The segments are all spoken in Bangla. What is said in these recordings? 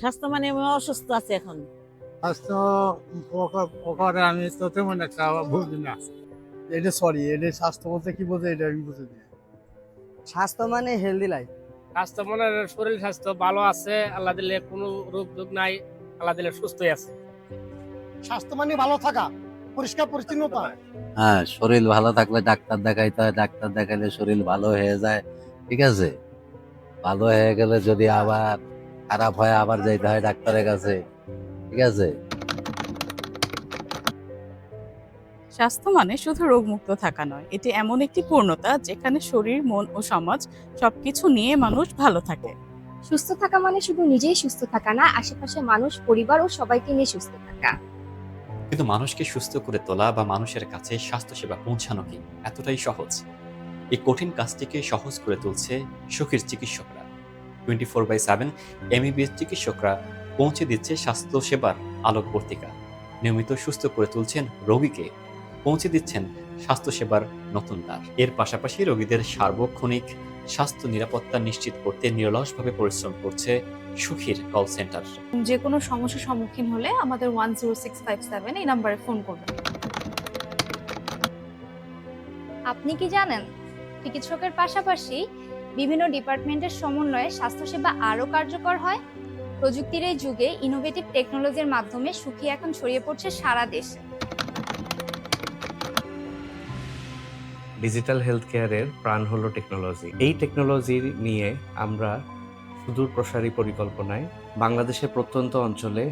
স্বাস্থ্য মানে আমি অসুস্থ আছি এখন। স্বাস্থ্য প্রকারে আমি তো তেমন একটা বুঝি না। এটা সরি, এটা স্বাস্থ্য বলতে কি বোঝে এটা আমি বুঝি না। স্বাস্থ্য মানে হেলদি লাইফ। স্বাস্থ্য মনে হয় শরীর স্বাস্থ্য ভালো আছে, আল্লাহ দিলে কোনো রোগ টোগ নাই, আল্লাহ দিলে সুস্থই আছে। স্বাস্থ্য মানে ভালো থাকা, পরিষ্কার পরিচ্ছন্নতা। হ্যাঁ, শরীর ভালো থাকলে ডাক্তার দেখাইতে হয়, ডাক্তার দেখাইলে শরীর ভালো হয়ে যায়। ঠিক আছে, ভালো হয়ে গেলে যদি আবার খারাপ হয় আবার যাইতে হয় ডাক্তারের কাছে। ঠিক আছে। স্বাস্থ্য মানে শুধু রোগমুক্ত থাকা নয়, এটি এমন একটি পূর্ণতা যেখানে শরীর, মন ও সমাজ সবকিছু নিয়ে মানুষ ভালো থাকে। সুস্থ থাকা মানে শুধু নিজেই সুস্থ থাকা না, আশেপাশে মানুষ, পরিবার ও সবাইকে নিয়ে সুস্থ থাকা। কিন্তু মানুষকে সুস্থ করে তোলা বা মানুষের কাছে স্বাস্থ্যসেবা পৌঁছানো কি এতটাই সহজ? এই কঠিন কাজটিকে সহজ করে তুলছে সুখীর চিকিৎসকরা। 24/7 এমবিবিএস চিকিৎসকরা পৌঁছে দিচ্ছে স্বাস্থ্যসেবার আলোকবর্তিকা। নিয়মিত সুস্থ করে তুলছেন রোগীকে, পৌঁছে দিচ্ছেন স্বাস্থ্যসেবার নতুন দ্বার। এর পাশাপাশি রোগীদের সার্বক্ষণিক স্বাস্থ্য নিরাপত্তা নিশ্চিত করতে নিরলসভাবে পরিশ্রম করছে সুখীর কল সেন্টার। যে কোনো সমস্যার সম্মুখীন হলে আমাদের 10657 এই নাম্বারে ফোন করবেন। আপনি কি জানেন, চিকিৎসকের পাশাপাশি বিভিন্ন ডিপার্টমেন্টের সমন্বয়ে স্বাস্থ্যসেবা আরও কার্যকর হয়? প্রযুক্তির এই যুগে ইনোভেটিভ টেকনোলজির মাধ্যমে সুখী এখন ছড়িয়ে পড়ছে সারা দেশে। ডিজিটাল হেলথ কেয়ারের প্রাণ হলো টেকনোলজি। এই টেকনোলজি নিয়ে আমরা সুদূর প্রসারী পরিকল্পনায় বাংলাদেশের প্রত্যন্ত অঞ্চলে,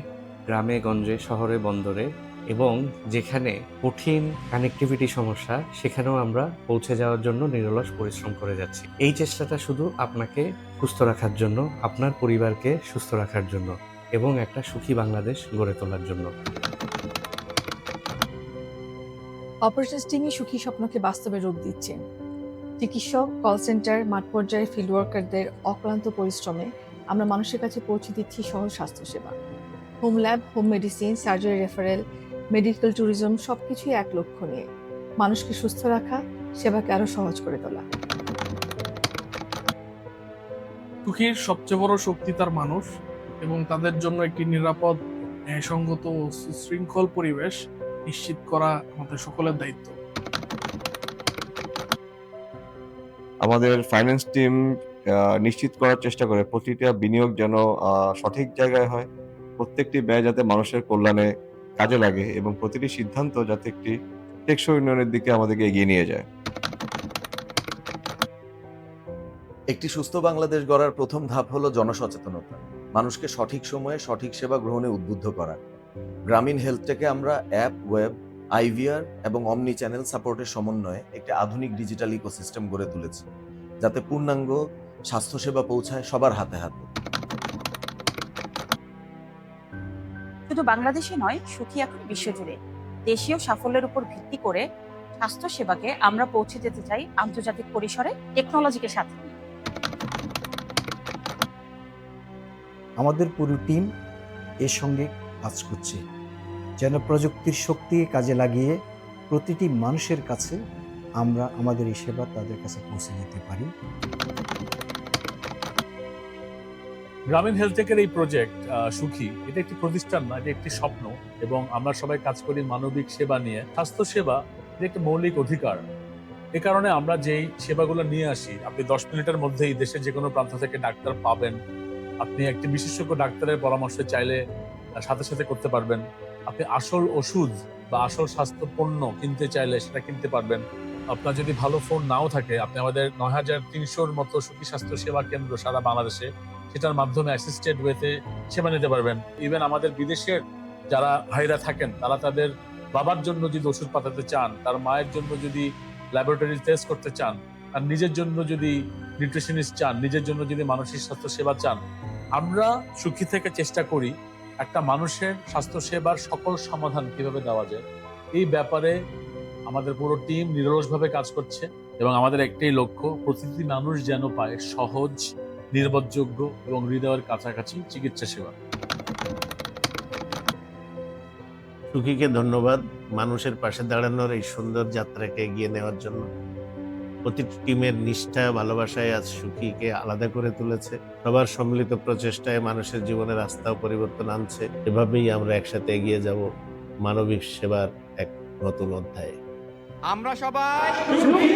গ্রামে গঞ্জে, শহরে বন্দরে এবং যেখানে কঠিন কানেক্টিভিটি সমস্যা সেখানেও আমরা পৌঁছে যাওয়ার জন্য নিরলস পরিশ্রম করে যাচ্ছি। এই চেষ্টাটা শুধু আপনাকে সুস্থ রাখার জন্য, আপনার পরিবারকে সুস্থ রাখার জন্য এবং একটা সুখী বাংলাদেশ গড়ে তোলার জন্য। অপারেশন টিমই সুখী স্বপ্নকে বাস্তবে রূপ দিচ্ছে। চিকিৎসক, কল সেন্টার, মাঠ পর্যায়ে ফিল্ড ওয়ার্কারদের অক্লান্ত পরিশ্রমে আমরা মানুষের কাছে পৌঁছে দিচ্ছি সহজ স্বাস্থ্যসেবা। Home lab, home medicine, surgery referral, medical tourism সবকিছুই এক লক্ষ্য নিয়ে মানুষকে সুস্থ রাখা, সেবাকে আরো সহজ করে তোলা। সুখীর সবচেয়ে বড় শক্তি তার মানুষ এবং তাদের জন্য একটি নিরাপদ, ন্যায়সঙ্গত ও সুশৃঙ্খল পরিবেশ নিশ্চিত করা আমাদের সকলের দায়িত্ব। আমাদের ফাইন্যান্স টিম নিশ্চিত করার চেষ্টা করে প্রতিটা বিনিয়োগ যেন সঠিক জায়গায় হয়, প্রত্যেকটি ব্যয় যাতে মানুষের কল্যাণে কাজে লাগে এবং প্রতিটি সিদ্ধান্ত যাতে একটি টেকসই উন্নয়নের দিকে আমাদেরকে এগিয়ে নিয়ে যায়। একটি সুস্থ বাংলাদেশ গড়ার প্রথম ধাপ হলো জনসচেতনতা, মানুষকে সঠিক সময়ে সঠিক সেবা গ্রহণে উদ্বুদ্ধ করা। গ্রামীণ হেলথটেকে আমরা অ্যাপ, ওয়েব, আইভিআর এবং অমনি চ্যানেল সাপোর্টের সমন্বয়ে একটি আধুনিক ডিজিটাল ইকোসিস্টেম গড়ে তুলেছি, যাতে পূর্ণাঙ্গ স্বাস্থ্যসেবা পৌঁছায় সবার হাতে হাতে। শুধু বাংলাদেশে নয়, সুখী এখন বিশ্বজুড়ে। দেশীয় সাফল্যের উপর ভিত্তি করে স্বাস্থ্য সেবাকে আমরা পৌঁছে যেতে চাই আন্তর্জাতিক পরিসরে, টেকনোলজিকে সাথে নিয়ে। আমাদের পুরো টিম এর সঙ্গে কাজ করছে যেন প্রযুক্তির শক্তি কাজে লাগিয়ে প্রতিটি মানুষের কাছে আমরা আমাদের এই সেবা তাদের কাছে পৌঁছে দিতে পারি। গ্রামীণ হেলথটেকের এই প্রজেক্ট সুখী, এটা একটি প্রতিষ্ঠান না, এটা একটি স্বপ্ন এবং আমরা সবাই কাজ করি মানবিক সেবা নিয়ে। স্বাস্থ্য সেবা এটা একটি মৌলিক অধিকার। এ কারণে আমরা যেই সেবাগুলো নিয়ে আসি, আপনি 10 মিনিটের মধ্যেই দেশের যে কোনো প্রান্ত থেকে ডাক্তার পাবেন। আপনি একটি বিশেষজ্ঞ ডাক্তারের পরামর্শ চাইলে সাথে সাথে করতে পারবেন। আপনি আসল ওষুধ বা আসল স্বাস্থ্য পণ্য কিনতে চাইলে সেটা কিনতে পারবেন। আপনার যদি ভালো ফোন নাও থাকে, আপনি আমাদের 9300-র মতো সুখী স্বাস্থ্য সেবা কেন্দ্র সারা বাংলাদেশে, সেটার মাধ্যমে অ্যাসিস্টেড ওয়েতে সেবা নিতে পারবেন। ইভেন আমাদের বিদেশের যারা ভাইরা থাকেন, তারা তাদের বাবার জন্য যদি ওষুধ পাঠাতে চান, তার মায়ের জন্য যদি ল্যাবরেটরি টেস্ট করতে চান, আর নিজের জন্য যদি নিউট্রিশনিস্ট চান, নিজের জন্য যদি মানসিক স্বাস্থ্য সেবা চান, আমরা সুখী থেকে চেষ্টা করি একটা মানুষের স্বাস্থ্য সেবার সকল সমাধান কিভাবে দেওয়া যায় এই ব্যাপারে আমাদের পুরো টিম নিরলসভাবে কাজ করছে এবং আমাদের একটাই লক্ষ্য, প্রতিটি মানুষ যেন পায় সহজ, নির্ভরযোগ্য এবং হৃদয়ের কাছাকাছি চিকিৎসা সেবা। সুখীকে ধন্যবাদ মানুষের পাশে দাঁড়ানোর এই সুন্দর যাত্রাকে এগিয়ে নেওয়ার জন্য। প্রতিটি টিমের নিষ্ঠা ভালোবাসায় আজ সুখীকে আলাদা করে তুলেছে। সবার সম্মিলিত প্রচেষ্টায় মানুষের জীবনে রাস্তাও পরিবর্তন আনছে। এভাবেই আমরা একসাথে এগিয়ে যাব মানবিক সেবার এক নতুন অধ্যায়ে। আমরা সবাই সুখী।